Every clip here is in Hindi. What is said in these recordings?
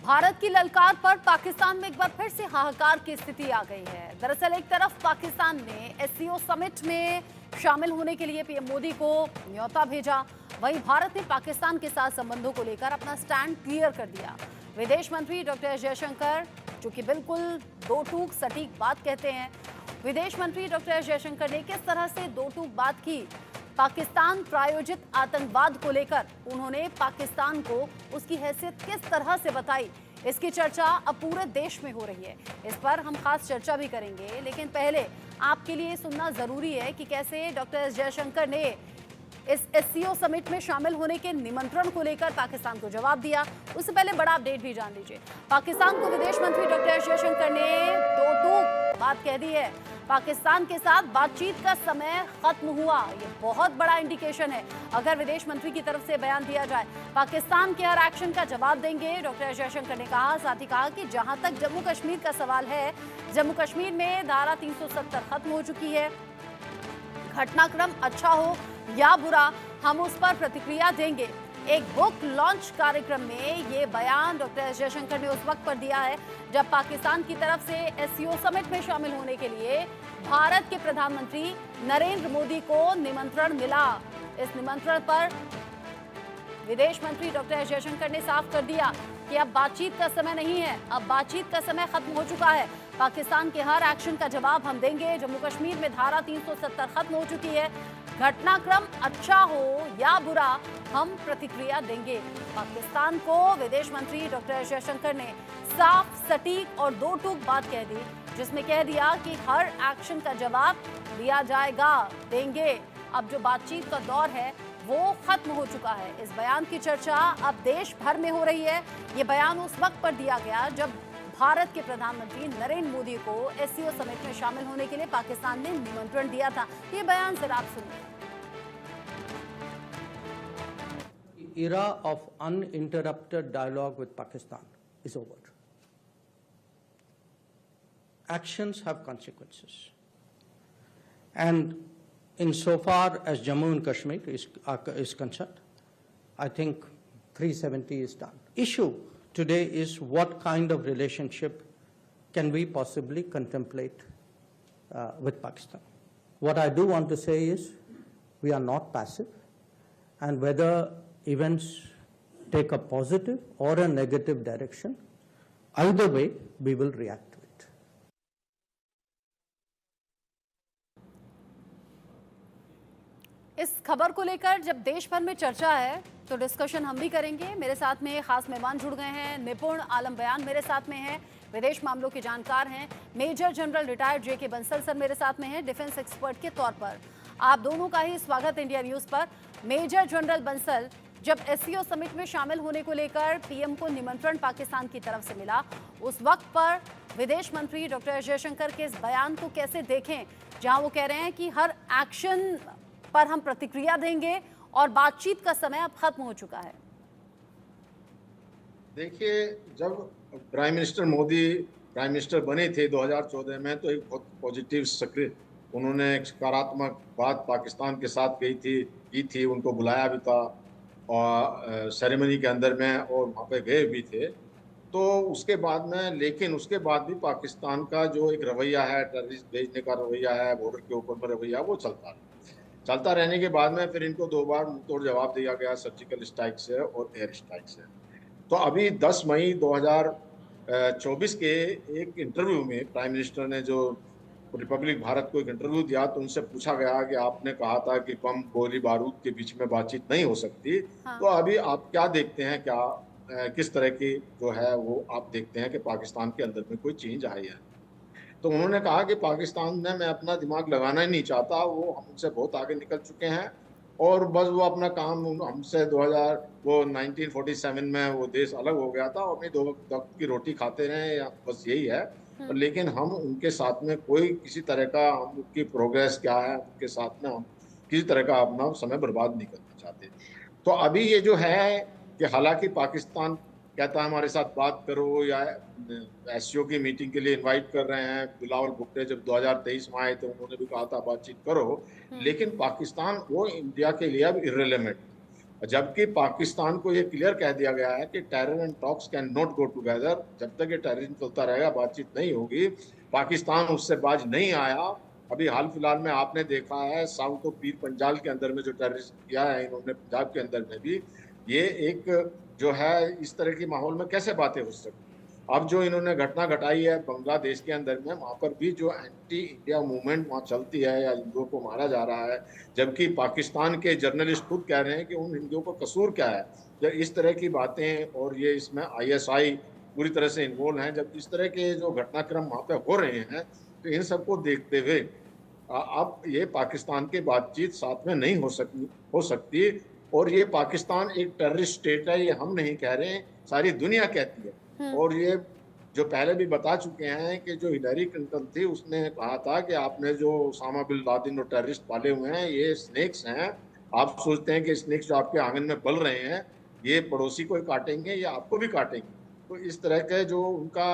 भारत की ललकार पर पाकिस्तान में एक बार फिर से हाहाकार की स्थिति आ गई है। दरअसल एक तरफ पाकिस्तान ने एससीओ समिट में शामिल होने के लिए पीएम मोदी को न्योता भेजा, वहीं भारत ने पाकिस्तान के साथ संबंधों को लेकर अपना स्टैंड क्लियर कर दिया। विदेश मंत्री डॉक्टर एस जयशंकर, जो कि बिल्कुल दो टूक सटीक बात कहते हैं, विदेश मंत्री डॉक्टर एस जयशंकर ने किस तरह से दो टूक बात की, पाकिस्तान प्रायोजित आतंकवाद को लेकर उन्होंने पाकिस्तान को उसकी हैसियत किस तरह से बताई, इसकी चर्चा अब पूरे देश में हो रही है। इस पर हम खास चर्चा भी करेंगे, लेकिन पहले आपके लिए सुनना जरूरी है कि कैसे डॉक्टर एस जयशंकर ने इस एससीओ समिट में शामिल होने के निमंत्रण को लेकर पाकिस्तान को जवाब दिया। उससे पहले बड़ा अपडेट भी जान लीजिए। पाकिस्तान को विदेश मंत्री डॉक्टर एस जयशंकर ने दो टूक बात कह दी है। पाकिस्तान के साथ बातचीत का समय खत्म हुआ, ये बहुत बड़ा इंडिकेशन है अगर विदेश मंत्री की तरफ से बयान दिया जाए। पाकिस्तान के हर एक्शन का जवाब देंगे, डॉक्टर एस जयशंकर ने कहा। साथ ही कहा कि जहां तक जम्मू कश्मीर का सवाल है, जम्मू कश्मीर में धारा 370 खत्म हो चुकी है। घटनाक्रम अच्छा हो या बुरा, हम उस पर प्रतिक्रिया देंगे। एक बुक लॉन्च कार्यक्रम में ये बयान डॉक्टर एस जयशंकर ने उस वक्त पर दिया है जब पाकिस्तान की तरफ से एससीओ समिट में शामिल होने के लिए भारत के प्रधानमंत्री नरेंद्र मोदी को निमंत्रण मिला। इस निमंत्रण पर विदेश मंत्री डॉक्टर एस जयशंकर ने साफ कर दिया कि अब बातचीत का समय नहीं है, अब बातचीत का समय खत्म हो चुका है। पाकिस्तान के हर एक्शन का जवाब हम देंगे। जम्मू कश्मीर में धारा 370 खत्म हो चुकी है। घटनाक्रम अच्छा हो या बुरा, हम प्रतिक्रिया देंगे। पाकिस्तान को विदेश मंत्री डॉक्टर एस जयशंकर ने साफ, सटीक और दो टूक बात कह दी, जिसमें कह दिया कि हर एक्शन का जवाब दिया जाएगा, देंगे। अब जो बातचीत का दौर है वो खत्म हो चुका है। इस बयान की चर्चा अब देश भर में हो रही है। ये बयान उस वक्त पर दिया गया जब भारत के प्रधानमंत्री नरेंद्र मोदी को एससीओ समिट में शामिल होने के लिए पाकिस्तान ने निमंत्रण दिया था। ये बयान जरा आप सुनिए। Era of uninterrupted dialogue with Pakistan is over. Actions have consequences. And insofar as Jammu and Kashmir is concerned, I think 370 is done. Issue today is what kind of relationship can we possibly contemplate with Pakistan. What I do want to say is we are not passive, and whether events take a positive or a negative direction, either way we will react to it. इस खबर को लेकर जब देश भर में चर्चा है तो डिस्कशन हम भी करेंगे। मेरे साथ में खास मेहमान जुड़ गए हैं। निपुण आलम बयान मेरे साथ में है, विदेश मामलों के जानकार हैं। मेजर जनरल रिटायर्ड जेके बंसल सर मेरे साथ में हैं, डिफेंस एक्सपर्ट के तौर पर। आप दोनों का ही स्वागत इंडिया न्यूज पर। मेजर जनरल बंसल, जब एससीओ समिट में शामिल होने को लेकर पीएम को निमंत्रण पाकिस्तान की तरफ से मिला, उस वक्त पर विदेश मंत्री डॉक्टर एस जयशंकर के इस बयान को कैसे देखें, जहां वो कह रहे हैं कि हर एक्शन पर हम प्रतिक्रिया देंगे और बातचीत का समय अब खत्म हो चुका है। देखिए, जब prime minister Modi prime minister बने थे 2014 में, तो एक बहुत पॉजिटिव सक्रिय उन्होंने एक सकारात्मक बात पाकिस्तान के साथ की थी। उनको बुलाया भी था और सेरेमनी के अंदर में, और वहाँ पे गए भी थे। तो उसके बाद में, लेकिन उसके बाद भी पाकिस्तान का जो एक रवैया है, टेररिस्ट भेजने का रवैया है, बॉर्डर के ऊपर में रवैया, वो चलता रहने के बाद में फिर इनको 2 बार मुंहतोड़ जवाब दिया गया, सर्जिकल स्ट्राइक से और एयर स्ट्राइक से। तो अभी 10 मई 2024 के एक इंटरव्यू में प्राइम मिनिस्टर ने, जो रिपब्लिक भारत को एक इंटरव्यू दिया, तो उनसे पूछा गया कि आपने कहा था कि बम गोली बारूद के बीच में बातचीत नहीं हो सकती। हाँ। तो अभी आप क्या देखते हैं, किस तरह की जो है वो आप देखते हैं कि पाकिस्तान के अंदर में कोई चेंज आई है? तो उन्होंने कहा कि पाकिस्तान में मैं अपना दिमाग लगाना ही नहीं चाहता, वो हमसे बहुत आगे निकल चुके हैं और बस वो अपना काम हमसे 1947 में वो देश अलग हो गया था, अपनी 2 वक्त की रोटी खाते रहे, बस यही है। लेकिन हम उनके साथ में कोई किसी तरह का, हम उनकी प्रोग्रेस क्या है उनके साथ में हम किसी तरह का अपना समय बर्बाद नहीं करना चाहते। तो अभी ये जो है कि हालांकि पाकिस्तान कहता है हमारे साथ बात करो, या एससीओ की मीटिंग के लिए इनवाइट कर रहे हैं। बिलावल भुट्टो जब 2023 में आए थे, उन्होंने भी कहा था बातचीत करो, लेकिन पाकिस्तान वो इंडिया के लिए अब इर्रेलेवेंट, जबकि पाकिस्तान को ये क्लियर कह दिया गया है कि terror and talks can not go together. जब तक ये टेररिज्म चलता रहेगा, बातचीत नहीं होगी, पाकिस्तान उससे बाज नहीं आया। अभी हाल फिलहाल में आपने देखा है साउथ ऑफ पीर पंजाल के अंदर में जो टेररिज्म किया है इन्होंने, पंजाब के अंदर में भी, ये एक जो है इस तरह की माहौल में कैसे बातें हो सकती। अब जो इन्होंने घटना घटाई है बांग्लादेश के अंदर में, वहां पर भी जो एंटी इंडिया मूवमेंट वहां चलती है या हिंदुओं को मारा जा रहा है, जबकि पाकिस्तान के जर्नलिस्ट खुद कह रहे हैं कि उन हिंदुओं को कसूर क्या है जब इस तरह की बातें, और ये इसमें आईएसआई पूरी तरह से इन्वॉल्व हैं। जब इस तरह के जो घटनाक्रम वहां पे हो रहे हैं, तो इन सबको देखते हुए अब ये पाकिस्तान की बातचीत साथ में नहीं हो सकती। और ये पाकिस्तान एक टेररिस्ट स्टेट है, ये हम नहीं कह रहे हैं, सारी दुनिया कहती है। और ये जो पहले भी बता चुके हैं कि जो हिलरी क्लिंटन थी उसने कहा था कि आपने जो ओसामा बिन लादेन और टेररिस्ट पाले हुए हैं ये स्नेक्स हैं। आप सोचते हैं कि स्नेक्स जो आपके आंगन में पल रहे हैं ये पड़ोसी को काटेंगे या आपको भी काटेंगे। तो इस तरह के जो उनका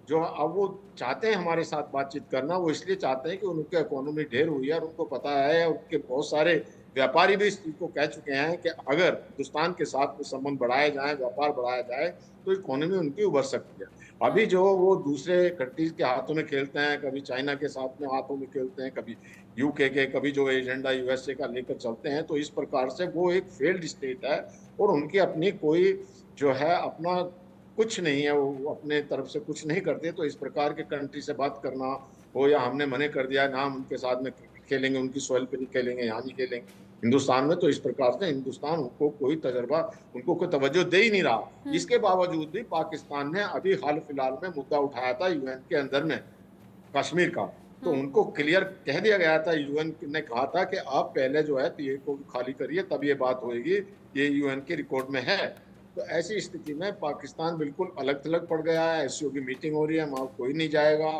जो अब वो चाहते हैं हमारे साथ बातचीत करना, वो इसलिए चाहते हैं कि उनकी इकोनॉमी ढेर हुई है और उनको पता है, उनके बहुत सारे व्यापारी भी इस चीज को कह चुके हैं कि अगर हिंदुस्तान के साथ संबंध बढ़ाए जाए, व्यापार बढ़ाया जाए, तो इकोनॉमी उनकी उभर सकती है। अभी जो वो दूसरे कंट्रीज के हाथों में खेलते हैं, कभी चाइना के साथ में हाथों में खेलते हैं, कभी यूके के, कभी जो एजेंडा यूएसए का लेकर चलते हैं, तो इस प्रकार से वो एक फेल्ड स्टेट है और उनकी अपनी कोई जो है अपना कुछ नहीं है, वो अपने तरफ से कुछ नहीं करते। तो इस प्रकार के कंट्री से बात करना हो या हमने मना कर दिया ना हम उनके साथ में खेलेंगे, उनकी सॉइल पे नहीं खेलेंगे, यहाँ नहीं खेलेंगे हिंदुस्तान में, तो इस प्रकार से हिंदुस्तान उनको कोई तजर्बा, उनको कोई तवज्जो दे ही नहीं रहा। इसके बावजूद भी पाकिस्तान ने अभी हाल फिलहाल में मुद्दा उठाया था यूएन के अंदर में कश्मीर का, तो उनको क्लियर कह दिया गया था, यूएन ने कहा था कि आप पहले जो है पीए को खाली करिए तब ये बात होगी, ये यूएन के रिकॉर्ड में है। तो ऐसी स्थिति में पाकिस्तान बिल्कुल अलग थलग पड़ गया है। एससीओ की मीटिंग हो रही है, वहां कोई नहीं जाएगा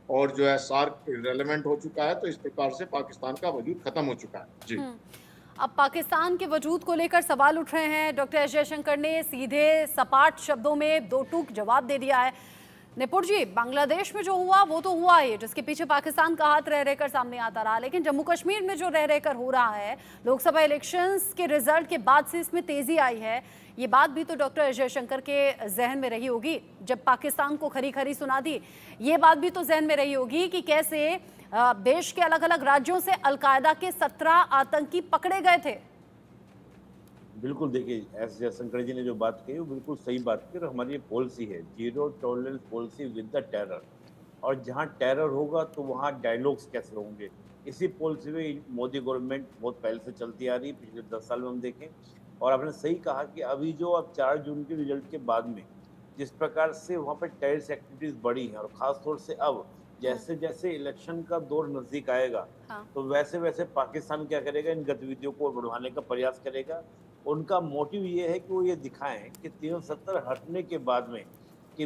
और जो है सार्क इररिलेवेंट हो चुका है। तो इस प्रकार से पाकिस्तान का वजूद खत्म हो चुका है। जी, अब पाकिस्तान के वजूद को लेकर सवाल उठ रहे हैं। डॉक्टर एस जयशंकर ने सीधे सपाट शब्दों में दो टूक जवाब दे दिया है। निपुण जी, बांग्लादेश में जो हुआ वो तो हुआ ही, जिसके पीछे पाकिस्तान का हाथ रह रहकर सामने आता रहा, लेकिन जम्मू कश्मीर में जो रह रहकर हो रहा है, लोकसभा इलेक्शंस के रिजल्ट के बाद से इसमें तेजी आई है। ये बात भी तो डॉक्टर एस जयशंकर के जहन में रही होगी जब पाकिस्तान को खरी खरी सुना दी। ये बात भी तो जहन में रही होगी कि कैसे देश के अलग अलग राज्यों से अलकायदा के 17 आतंकी पकड़े गए थे। बिल्कुल, देखिए एस जयशंकर जी ने जो बात कही वो बिल्कुल सही बात की। और हमारी ये पॉलिसी है, zero tolerance policy with the terror. और जहाँ टेरर होगा तो वहाँ डायलॉग्स कैसे होंगे, इसी पॉलिसी में मोदी गवर्नमेंट बहुत पहले से चलती आ रही है, पिछले 10 साल में हम देखें। और आपने सही कहा कि अभी जो अब 4 जून के रिजल्ट के बाद में जिस प्रकार से वहाँ पर टेररिस्ट एक्टिविटीज बढ़ी हैं, और ख़ास तौर से अब जैसे जैसे इलेक्शन का दौर नजदीक आएगा, तो वैसे वैसे पाकिस्तान क्या करेगा, इन गतिविधियों को बढ़ाने का प्रयास करेगा। उनका मोटिव ये है कि वो ये दिखाएं कि 370 हटने के बाद में कि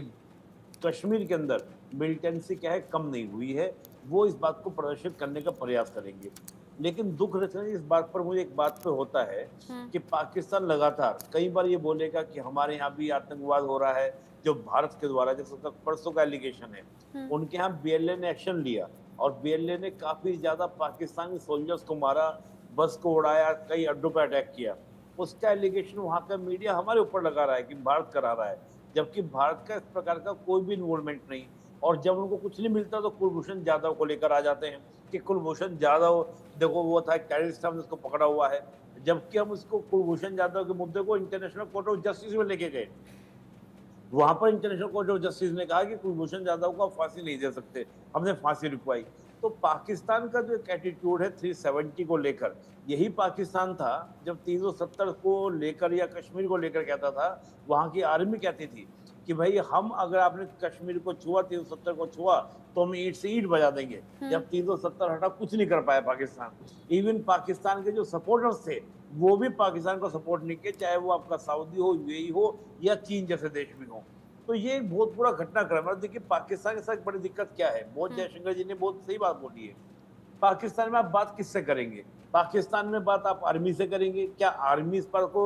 कश्मीर के अंदर मिलिटेंसी क्या है, कम नहीं हुई है। वो इस बात को प्रदर्शित करने का प्रयास करेंगे। लेकिन दुख इस बात पर मुझे एक बात पे होता है कि पाकिस्तान लगातार कई बार ये बोलेगा कि हमारे यहाँ भी आतंकवाद हो रहा है जो भारत के द्वारा, जैसे परसों का एलिगेशन है, उनके यहाँ बीएलए ने एक्शन लिया और बीएलए ने काफी ज्यादा पाकिस्तानी सोल्जर्स को मारा, बस को उड़ाया, कई अड्डों पर अटैक किया। उसका एलिगेशन वहाँ का मीडिया हमारे ऊपर लगा रहा है कि भारत करा रहा है, जबकि भारत का इस प्रकार का कोई भी इन्वॉल्वमेंट नहीं। और जब उनको कुछ नहीं मिलता तो कुलभूषण जाधव को लेकर आ जाते हैं कि कुलभूषण जाधव देखो वो था टेररिस्ट, हमने उसको पकड़ा हुआ है, जबकि हम उसको कुलभूषण जाधव के मुद्दे को इंटरनेशनल कोर्ट ऑफ जस्टिस में लेके गए। वहां पर इंटरनेशनल कोर्ट ऑफ जस्टिस ने कहा कि कुलभूषण जाधव को आप फांसी नहीं दे सकते, हमने फांसी रुकवाई। तो पाकिस्तान का जो एक एटीट्यूड है 370 को लेकर, यही पाकिस्तान था जब 370 को लेकर या कश्मीर को लेकर कहता था। वहां की आर्मी कहती थी कि भाई हम अगर आपने कश्मीर को छुआ, 370 को छुआ, तो हम ईंट से ईंट बजा देंगे। जब 370 हटा, कुछ नहीं कर पाया पाकिस्तान। इवन पाकिस्तान के जो सपोर्टर्स थे वो भी पाकिस्तान को सपोर्ट नहीं किए, चाहे वो आपका सऊदी हो, यूएई हो या चीन जैसे देश में हो। तो ये एक बहुत बुरा घटनाक्रम है। देखिए पाकिस्तान के साथ बड़ी दिक्कत क्या है, बहुत जयशंकर जी ने बहुत सही बात बोली है। पाकिस्तान में आप बात किससे करेंगे? पाकिस्तान में बात आप आर्मी से करेंगे? क्या आर्मी इस पर को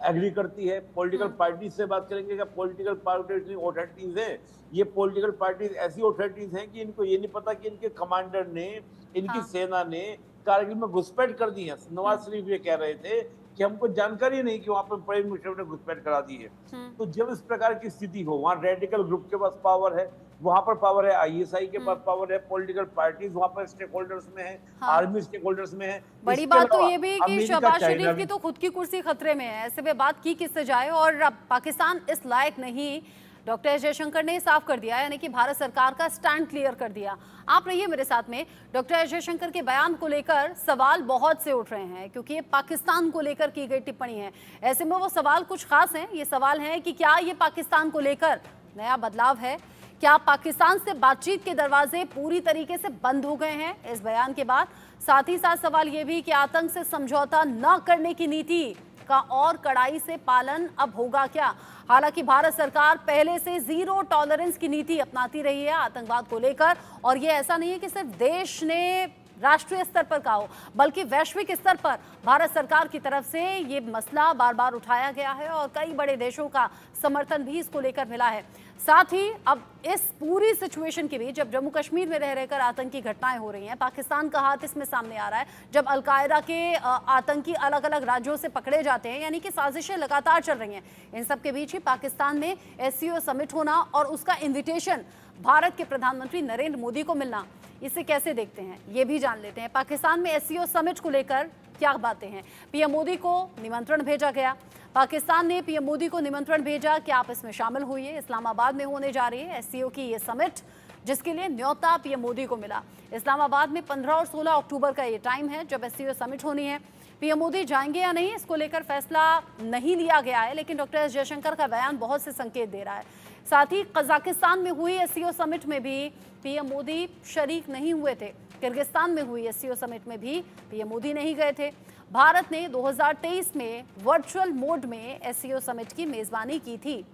एग्री करती है? पॉलिटिकल पार्टी से बात करेंगे? क्या पॉलिटिकल पार्टी ऑथोरिटीज हैं? ये पॉलिटिकल पार्टीज ऐसी ऑथोरिटीज हैं कि इनको ये नहीं पता कि इनके कमांडर ने, इनकी सेना ने कारगिल में घुसपैठ कर दी है। नवाज शरीफ ये कह रहे थे कि हमको जानकारी नहीं कि वहां पर प्राइम मिनिस्टर ने घुसपैठ करा दी है। तो जब इस प्रकार की स्थिति हो, वहां रेडिकल ग्रुप के पास पावर है, वहां पर पावर है, आईएसआई के पास पावर है, पॉलिटिकल पार्टीज वहां पर स्टेक होल्डर्स में है, हाँ। आर्मी स्टेक होल्डर्स में है। बड़ी इसके बात तो अलावा ये भी कि अमेरिका, शहबाज चाइना शरीफ भी- की तो खुद की कुर्सी खतरे में है, ऐसे में बात की किससे जाए। और अब पाकिस्तान इस लायक नहीं, डॉक्टर एस जयशंकर ने साफ कर दिया, यानी कि भारत सरकार का स्टैंड क्लियर कर दिया। आप रहिए मेरे साथ में। डॉक्टर एस जयशंकर के बयान को लेकर सवाल बहुत से उठ रहे हैं, क्योंकि ये पाकिस्तान को लेकर की गई टिप्पणी है। ऐसे में वो सवाल कुछ खास हैं। ये सवाल है कि क्या ये पाकिस्तान को लेकर नया बदलाव है? क्या पाकिस्तान से बातचीत के दरवाजे पूरी तरीके से बंद हो गए हैं इस बयान के बाद? साथ ही साथ सवाल ये भी कि आतंक से समझौता न करने की नीति का और कड़ाई से पालन अब होगा क्या? हालांकि भारत सरकार पहले से जीरो टॉलरेंस की नीति अपनाती रही है आतंकवाद को लेकर, और ये ऐसा नहीं है कि सिर्फ देश ने राष्ट्रीय स्तर पर कहा हो, बल्कि वैश्विक स्तर पर भारत सरकार की तरफ से ये मसला बार बार उठाया गया है और कई बड़े देशों का समर्थन भी इसको लेकर मिला है। साथ ही अब इस पूरी सिचुएशन के बीच जब जम्मू कश्मीर में रह रहकर आतंकी घटनाएं हो रही हैं, पाकिस्तान का हाथ इसमें सामने आ रहा है। जब अलकायदा के आतंकी अलग अलग राज्यों से पकड़े जाते हैं, यानी कि साजिशें लगातार चल रही हैं, इन सब के बीच ही पाकिस्तान में एससीओ समिट होना और उसका इन्विटेशन भारत के प्रधानमंत्री नरेंद्र मोदी को मिलना, इसे कैसे देखते हैं ये भी जान लेते हैं। पाकिस्तान में एससीओ समिट को लेकर क्या बातें हैं? पीएम मोदी को निमंत्रण भेजा गया, पाकिस्तान ने पीएम मोदी को निमंत्रण भेजा कि आप इसमें शामिल होइए। इस्लामाबाद में होने जा रही है एससीओ की ये समिट, जिसके लिए न्योता पीएम मोदी को मिला। इस्लामाबाद में 15 और 16 अक्टूबर का ये टाइम है जब एससीओ समिट होनी है। पीएम मोदी जाएंगे या नहीं, इसको लेकर फैसला नहीं लिया गया है, लेकिन डॉक्टर एस जयशंकर का बयान बहुत से संकेत दे रहा है। साथ ही कजाकिस्तान में हुई एससीओ समिट में भी पीएम मोदी शरीक नहीं हुए थे। किर्गिस्तान में हुई एससीओ समिट में भी पीएम मोदी नहीं गए थे। भारत ने 2023 में वर्चुअल मोड में एससीओ समिट की मेजबानी की थी।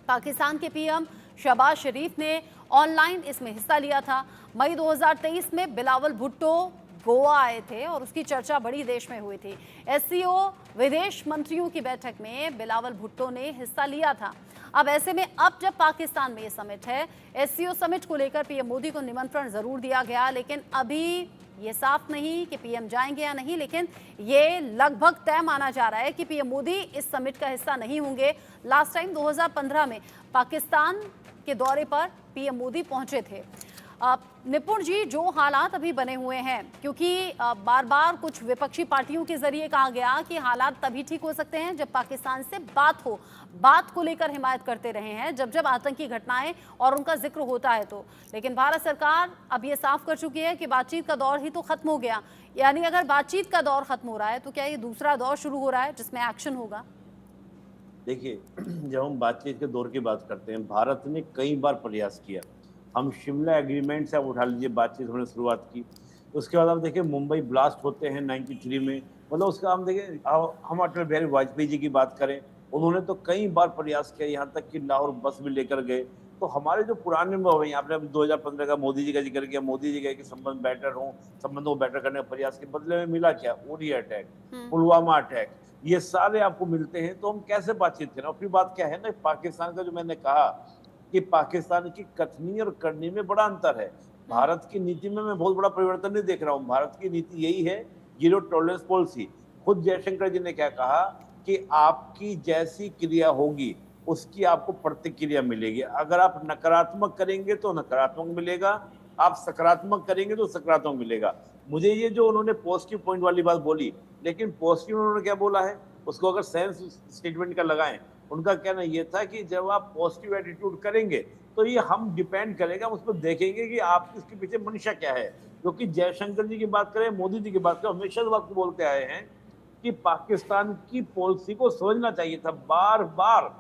पाकिस्तान के पीएम शहबाज शरीफ ने ऑनलाइन इसमें हिस्सा लिया था। मई 2023 में बिलावल भुट्टो गोवा आए थे और उसकी चर्चा बड़ी देश में हुई थी। एससीओ विदेश मंत्रियों की बैठक में बिलावल भुट्टो ने हिस्सा लिया था। अब ऐसे में अब जब पाकिस्तान में ये समिट है, एससीओ समिट को लेकर पीएम मोदी को निमंत्रण जरूर दिया गया, लेकिन अभी ये साफ नहीं कि पीएम जाएंगे या नहीं, लेकिन ये लगभग तय माना जा रहा है कि पीएम मोदी इस समिट का हिस्सा नहीं होंगे। लास्ट टाइम 2015 में पाकिस्तान के दौरे पर पीएम मोदी पहुंचे थे। निपुण जी, जो हालात अभी बने हुए हैं, क्योंकि बार बार कुछ विपक्षी पार्टियों के जरिए कहा गया कि हालात तभी ठीक हो सकते हैं जब पाकिस्तान से बात हो, बात को लेकर हिमायत करते रहे हैं जब जब आतंकी घटनाएं और उनका जिक्र होता है तो। लेकिन भारत सरकार अब ये साफ कर चुकी है कि बातचीत का दौर ही तो खत्म हो गया। यानी अगर बातचीत का दौर खत्म हो रहा है तो क्या ये दूसरा दौर शुरू हो रहा है जिसमें एक्शन होगा? देखिए, जब हम बातचीत के दौर की बात करते हैं, भारत ने कई बार प्रयास किया। हम शिमला एग्रीमेंट से आप उठा लीजिए, बातचीत हमने शुरुआत की। उसके बाद आप देखिए मुंबई ब्लास्ट होते हैं 93 में, मतलब उसका हम देखें, हम अटल बिहारी वाजपेयी जी की बात करें, उन्होंने तो कई बार प्रयास किया, यहाँ तक कि लाहौर बस भी लेकर गए। तो हमारे जो पुराने आपने 2015 का मोदी जी का जिक्र किया, मोदी जी कहे कि संबंध बेटर हो, संबंधों को बेटर करने का प्रयास के बदले में मिला क्या? उरी अटैक, पुलवामा अटैक, ये सारे आपको मिलते हैं। तो हम कैसे बातचीत करें? और फिर बात क्या है ना, पाकिस्तान का जो मैंने कहा कि पाकिस्तान की कथनी और करनी में बड़ा अंतर है। भारत की नीति में मैं बहुत बड़ा परिवर्तन नहीं देख रहा हूँ। भारत की नीति यही है, जीरो टॉलरेंस पॉलिसी। खुद जयशंकर जी ने क्या कहा कि आपकी जैसी क्रिया होगी उसकी आपको प्रतिक्रिया मिलेगी। अगर आप नकारात्मक करेंगे तो नकारात्मक मिलेगा, आप सकारात्मक करेंगे तो सकारात्मक मिलेगा। मुझे ये जो उन्होंने पॉजिटिव पॉइंट वाली बात बोली, लेकिन पॉजिटिव उन्होंने क्या बोला है उसको अगर सेंस स्टेटमेंट का लगाएं, उनका कहना ये था कि जब आप पॉजिटिव एटीट्यूड करेंगे तो ये हम डिपेंड करेगा, हम उसको देखेंगे कि आप इसके पीछे मंशा क्या है। क्योंकि जयशंकर जी की बात करें, मोदी जी की बात करें, हमेशा इस बात को बोलते आए हैं कि पाकिस्तान की पॉलिसी को समझना चाहिए था। बार बार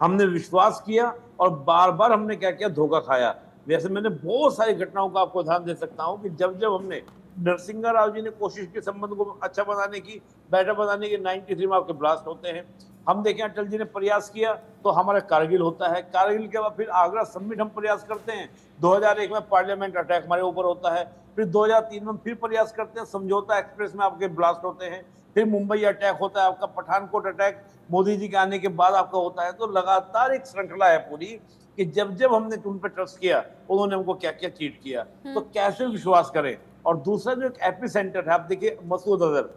हमने विश्वास किया और बार बार हमने क्या किया, धोखा खाया। वैसे मैंने बहुत सारी घटनाओं का आपको उदाहरण दे सकता हूँ कि जब जब हमने नरसिंहा राव जी ने कोशिश की संबंध को अच्छा बनाने की, बेटर बनाने की, 93 में आपके ब्लास्ट होते हैं। हम देखें अटल जी ने प्रयास किया तो हमारा कारगिल होता है, कारगिल के बाद फिर आगरा समिट हम प्रयास करते हैं, 2001 में पार्लियामेंट अटैक हमारे ऊपर होता है, फिर 2003 में फिर प्रयास करते हैं, समझौता एक्सप्रेस में आपके ब्लास्ट होते हैं, फिर मुंबई अटैक होता है, आपका पठानकोट अटैक मोदी जी के आने के बाद आपका होता है। तो लगातार एक श्रृंखला है पूरी कि जब जब हमने उन पर ट्रस्ट किया उन्होंने हमको क्या क्या चीट किया, तो कैसे विश्वास करें। और दूसरा जो एक एपी सेंटर है, आप देखिए मसूद अजहर,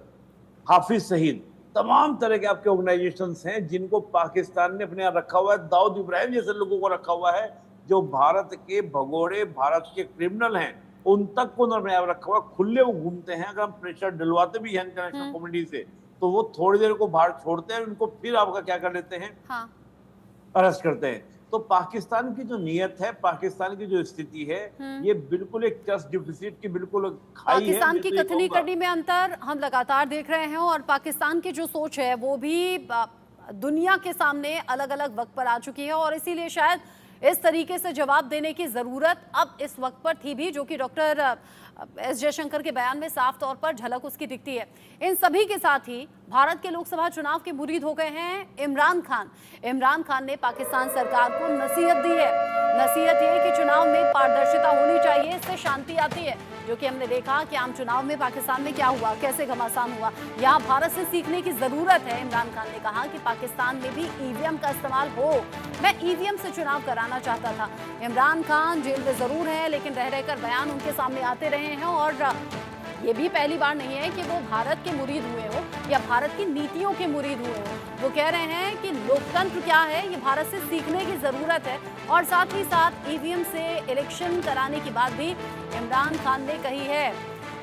हाफिज सईद, तमाम तरह के आपके ऑर्गेनाइजेशंस हैं जिनको पाकिस्तान ने अपने यहाँ रखा हुआ है। दाऊद इब्राहिम जैसे लोगों को रखा हुआ है जो भारत के भगोड़े, भारत के क्रिमिनल हैं, उन तक को उन्होंने यहाँ रखा हुआ है। खुले वो घूमते हैं। अगर हम प्रेशर डलवाते भी हैं इंटरनेशनल कम्युनिटी से तो वो थोड़ी देर को बाहर छोड़ते हैं, उनको फिर आपका क्या कर लेते हैं, हाँ। अरेस्ट करते हैं। तो पाकिस्तान की जो नीयत है, पाकिस्तान की जो स्थिति है, ये बिल्कुल एक ट्रस्ट डिफिसिट की बिल्कुल खाई है। पाकिस्तान की मैं तो ये कथनी कहूंगा, करनी में अंतर हम लगातार देख रहे हैं और पाकिस्तान की जो सोच है वो भी दुनिया के सामने अलग अलग वक्त पर आ चुकी है और इसीलिए शायद इस तरीके से जवाब देने की जरूरत अब इस वक्त पर थी भी, जो कि डॉक्टर एस जयशंकर के बयान में साफ तौर पर झलक उसकी दिखती है। इन सभी के साथ ही भारत के लोकसभा चुनाव के मुरीद हो गए हैं इमरान खान। इमरान खान ने पाकिस्तान सरकार को नसीहत दी है। नसीहत ये कि चुनाव में पारदर्शिता होनी चाहिए, इससे शांति आती है, जो कि हमने देखा कि आम चुनाव में पाकिस्तान में क्या हुआ, कैसे घमासान हुआ। यहाँ भारत से सीखने की जरूरत है। इमरान खान ने कहा कि पाकिस्तान में भी ईवीएम का इस्तेमाल हो। मैं ईवीएम से चुनाव कराना चाहता था। इमरान खान जेल में जरूर है लेकिन रह रहकर बयान उनके सामने आते रहे हैं और ये भी पहली बार नहीं है कि वो भारत के मुरीद हुए हो या भारत की नीतियों के मुरीद हुए हो। वो कह रहे हैं कि लोकतंत्र क्या है ये भारत से सीखने की जरूरत है और साथ ही साथ ईवीएम से इलेक्शन कराने की बात भी इमरान खान ने कही है।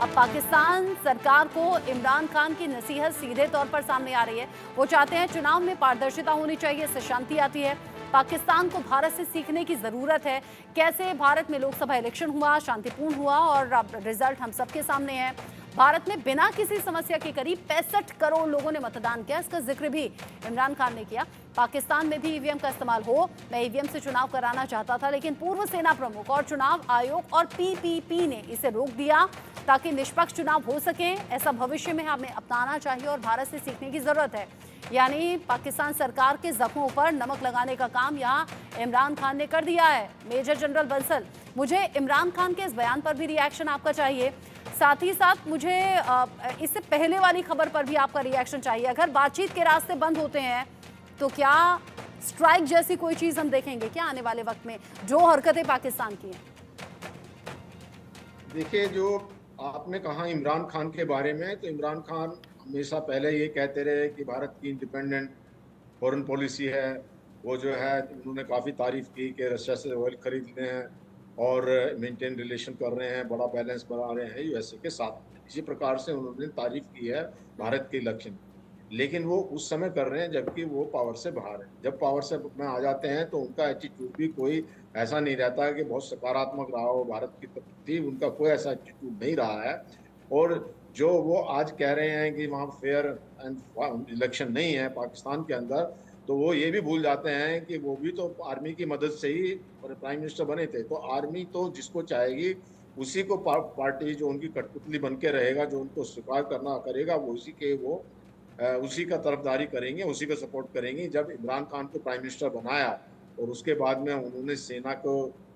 अब पाकिस्तान सरकार को इमरान खान की नसीहत सीधे तौर पर सामने आ रही है। वो चाहते हैं चुनाव में पारदर्शिता होनी चाहिए, इससे शांति आती है। पाकिस्तान को भारत से सीखने की जरूरत है। कैसे भारत में लोकसभा इलेक्शन हुआ, शांतिपूर्ण हुआ और अब रिजल्ट हम सबके सामने है। भारत में बिना किसी समस्या के करीब 65 करोड़ लोगों ने मतदान किया, इसका जिक्र भी इमरान खान ने किया। पाकिस्तान में भी ईवीएम का इस्तेमाल हो। मैं ईवीएम से चुनाव कराना चाहता था लेकिन पूर्व सेना प्रमुख और चुनाव आयोग और पीपीपी ने इसे रोक दिया ताकि निष्पक्ष चुनाव हो सके। ऐसा भविष्य में हमें अपनाना चाहिए और भारत से सीखने की जरूरत है। यानी पाकिस्तान सरकार के जख्मों पर नमक लगाने का काम यहाँ इमरान खान ने कर दिया है। मेजर जनरल बंसल, मुझे इमरान खान के इस बयान पर भी रिएक्शन आपका चाहिए, साथ ही साथ मुझे इससे पहले वाली खबर पर भी आपका रिएक्शन चाहिए। अगर बातचीत के रास्ते बंद होते हैं तो क्या स्ट्राइक जैसी कोई चीज हम देखेंगे क्या आने वाले वक्त में, जो हरकतें पाकिस्तान की हैं? देखिए, जो आपने कहा इमरान खान के बारे में, तो इमरान खान हमेशा पहले ये कहते रहे कि भारत की इंडिपेंडेंट फॉरेन पॉलिसी है। वो जो है उन्होंने काफ़ी तारीफ की कि रशिया से ऑयल खरीद रहे हैं और मेंटेन रिलेशन कर रहे हैं, बड़ा बैलेंस बना रहे हैं यूएसए के साथ। इसी प्रकार से उन्होंने तारीफ की है भारत के इलेक्शन, लेकिन वो उस समय कर रहे हैं जबकि वो पावर से बाहर है। जब पावर से में आ जाते हैं तो उनका एटीट्यूड भी कोई ऐसा नहीं रहता है कि बहुत सकारात्मक रहा हो भारत की प्रति। उनका कोई ऐसा एटीट्यूड नहीं रहा है। और जो वो आज कह रहे हैं कि वहाँ फेयर एंड इलेक्शन नहीं है पाकिस्तान के अंदर, तो वो ये भी भूल जाते हैं कि वो भी तो आर्मी की मदद से ही प्राइम मिनिस्टर बने थे। तो आर्मी तो जिसको चाहेगी उसी को पार्टी जो उनकी कठपुतली बन के रहेगा, जो उनको स्वीकार करना करेगा, वो उसी का तरफदारी करेंगे, उसी का सपोर्ट करेंगे। जब इमरान खान को प्राइम मिनिस्टर बनाया और उसके बाद में उन्होंने सेना को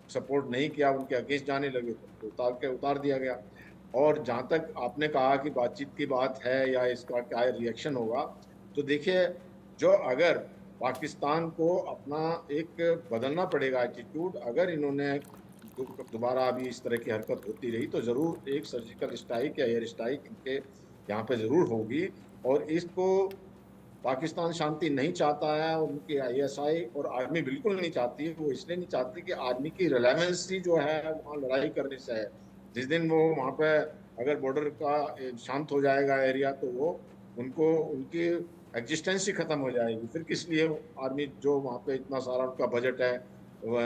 सपोर्ट नहीं किया, उनके अगेंस्ट जाने लगे तो उतार दिया गया। और जहाँ तक आपने कहा कि बातचीत की बात है या इसका क्या रिएक्शन होगा, तो देखिए, जो अगर पाकिस्तान को अपना एक बदलना पड़ेगा एटीट्यूड। अगर इन्होंने दोबारा अभी इस तरह की हरकत होती रही तो ज़रूर एक सर्जिकल स्ट्राइक या एयर स्ट्राइक इनके यहाँ पे ज़रूर होगी। और इसको पाकिस्तान शांति नहीं चाहता है, उनकी आईएसआई और आर्मी बिल्कुल नहीं चाहती है। वो इसलिए नहीं चाहती कि आर्मी की रिलेवेंसी जो है वहाँ लड़ाई करने से है। जिस दिन वो वहाँ पे अगर बॉर्डर का शांत हो जाएगा एरिया, तो वो उनकी एग्जिस्टेंस ही खत्म हो जाएगी। फिर किस लिए आर्मी जो वहाँ पे इतना सारा उनका बजट है,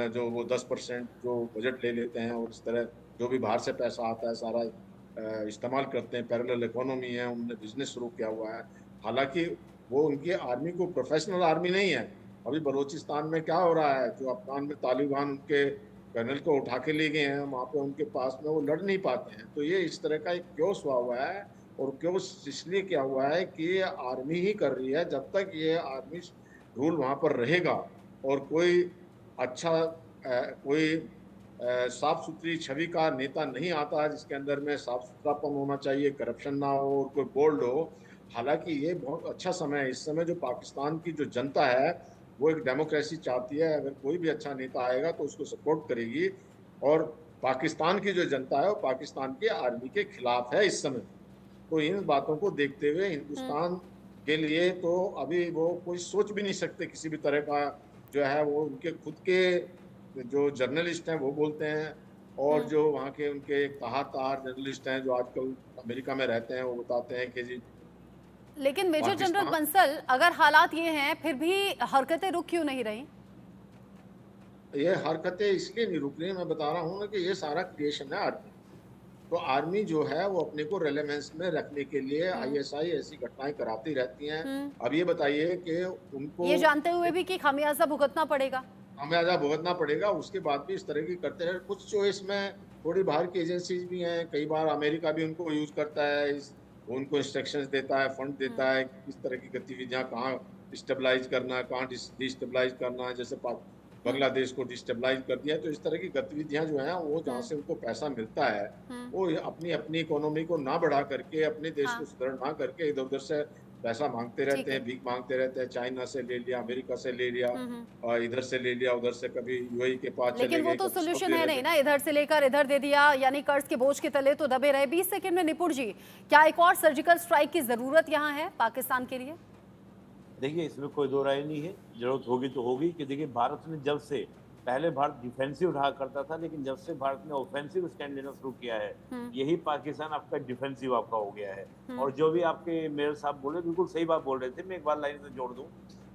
जो वो 10% जो बजट ले लेते हैं और इस तरह जो भी बाहर से पैसा आता है सारा इस्तेमाल करते हैं। पैरेलल इकोनॉमी है, उन्होंने बिजनेस शुरू किया हुआ है। हालांकि वो उनकी आर्मी को प्रोफेशनल आर्मी नहीं है। अभी बलूचिस्तान में क्या हो रहा है, जो अफगान में तालिबान उनके कर्नल को उठा के ले गए हैं, वहाँ पे उनके पास में वो लड़ नहीं पाते हैं। तो ये इस तरह का एक क्योस हुआ हुआ है। और क्योस इसलिए क्या हुआ है कि ये आर्मी ही कर रही है। जब तक ये आर्मी रूल वहाँ पर रहेगा और कोई अच्छा साफ सुथरी छवि का नेता नहीं आता है जिसके अंदर में साफ सुथरापन होना चाहिए, करप्शन ना हो और कोई बोल्ड हो। हालांकि ये बहुत अच्छा समय है। इस समय जो पाकिस्तान की जो जनता है वो एक डेमोक्रेसी चाहती है। अगर कोई भी अच्छा नेता आएगा तो उसको सपोर्ट करेगी। और पाकिस्तान की जो जनता है वो पाकिस्तान के आर्मी के खिलाफ है इस समय। तो इन बातों को देखते हुए हिंदुस्तान के लिए तो अभी वो कोई सोच भी नहीं सकते किसी भी तरह का जो है वो उनके खुद के जो जर्नलिस्ट हैं वो बोलते हैं और जो वहाँ के उनके तार जर्नलिस्ट हैं जो आजकल अमेरिका में रहते हैं वो बताते हैं कि जी लेकिन मेजर जनरल पाकिस्तान बंसल, अगर हालात ये हैं फिर भी हरकतें रुक क्यों नहीं रही? ये हरकतें इसलिए नहीं रुक रही, मैं बता रहा हूँ ना कि ये सारा क्रिएशन है आर्मी। तो आर्मी जो है वो अपने को रेलेवेंस में रखने के लिए आईएसआई ऐसी घटनाएं कराती रहती हैं। अब ये बताइए कि उनको ये जानते हुए भी कि खामियाजा भुगतना पड़ेगा। खामियाजा भुगतना पड़ेगा, उसके बाद भी इस तरह की करते रहे। कुछ जो इसमें थोड़ी बाहर की एजेंसीज भी हैं, कई बार अमेरिका भी उनको यूज करता है, उनको इंस्ट्रक्शंस देता है, फंड देता है कि किस तरह की गतिविधियां कहाँ स्टेबलाइज करना है, कहाँ डिस्टेबलाइज करना है। जैसे बांग्लादेश को डिस्टेबलाइज कर दिया, तो इस तरह की गतिविधियां जो हैं वो जहाँ से उनको पैसा मिलता है वो अपनी अपनी इकोनॉमी को ना बढ़ा करके, अपने देश को सुदृढ़ ना करके इधर उधर से पैसा मांगते रहते हैं, भीख मांगते रहते हैं। चाइना से ले लिया, अमेरिका से ले लिया, और इधर से ले लिया, उधर से कभी यूएई के पास चले गए। लेकिन वो तो सोल्यूशन है नहीं ना, इधर से लेकर इधर दे दिया, यानी कर्ज के बोझ के तले तो दबे रहे। 20 सेकंड में निपुण जी, क्या एक और सर्जिकल स्ट्राइक की जरूरत यहाँ है पाकिस्तान के लिए? देखिए, इसमें कोई दो राय नहीं है, जरूरत होगी तो होगी। कि देखिए, भारत ने जब से पहले भारत डिफेंसिव रहा करता था, लेकिन जब से भारत ने ऑफेंसिव स्टैंड लेना शुरू किया है, यही पाकिस्तान आपका डिफेंसिव आपका हो गया है। और जो भी आपके मेयर साहब बोले, बिल्कुल सही बात बोल रहे थे। मैं एक बार लाइन से जोड़ दूं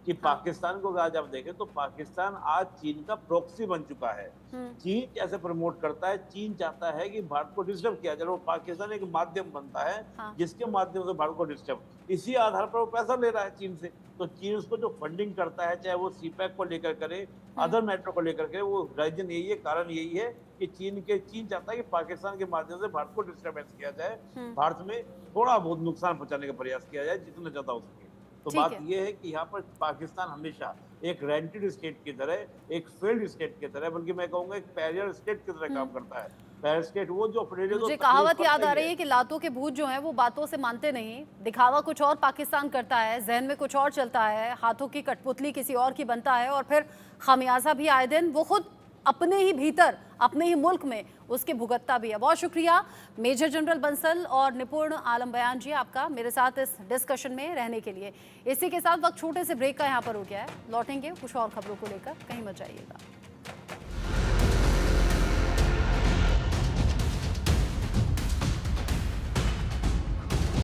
कि पाकिस्तान को आज आप देखें तो पाकिस्तान आज चीन का प्रॉक्सी बन चुका है। चीन कैसे प्रमोट करता है? चीन चाहता है कि भारत को डिस्टर्ब किया जाए, पाकिस्तान एक माध्यम बनता है जिसके माध्यम से भारत को डिस्टर्ब, इसी आधार पर वो पैसा ले रहा है चीन से। तो चीन उसको जो फंडिंग करता है, चाहे वो सीपैक को लेकर करे, अदर मैटर को लेकर करे, वो रीजन यही है, कारण यही है कि चीन चाहता है कि पाकिस्तान के माध्यम से भारत को डिस्टर्बेंस किया जाए, भारत में थोड़ा बहुत नुकसान पहुंचाने का प्रयास किया जाए जितना ज्यादा हो सके। तो बात यह है कि यहाँ पर पाकिस्तान हमेशा एक रेंटेड स्टेट की तरह, एक फेल्ड स्टेट की तरह, बल्कि मैं कहूंगा एक पैरियर स्टेट की तरह काम करता है। पैरियर स्टेट वो जो अपने लिए मुझे कहावत याद आ रही है कि लातों के भूत जो हैं वो बातों से मानते नहीं, दिखावा कुछ और पाकिस्तान करता है, जहन में कुछ और चलता है, हाथों की कठपुतली किसी और की बनता है, और फिर खामियाजा भी आए दिन वो खुद अपने ही भीतर, अपने ही मुल्क में उसके भुगतता भी है। बहुत शुक्रिया मेजर जनरल बंसल और निपुण आलम बयान जी, आपका मेरे साथ इस डिस्कशन में रहने के लिए। इसी के साथ वक्त छोटे से ब्रेक का यहाँ पर हो गया है, लौटेंगे कुछ और खबरों को लेकर, कहीं मत जाइएगा।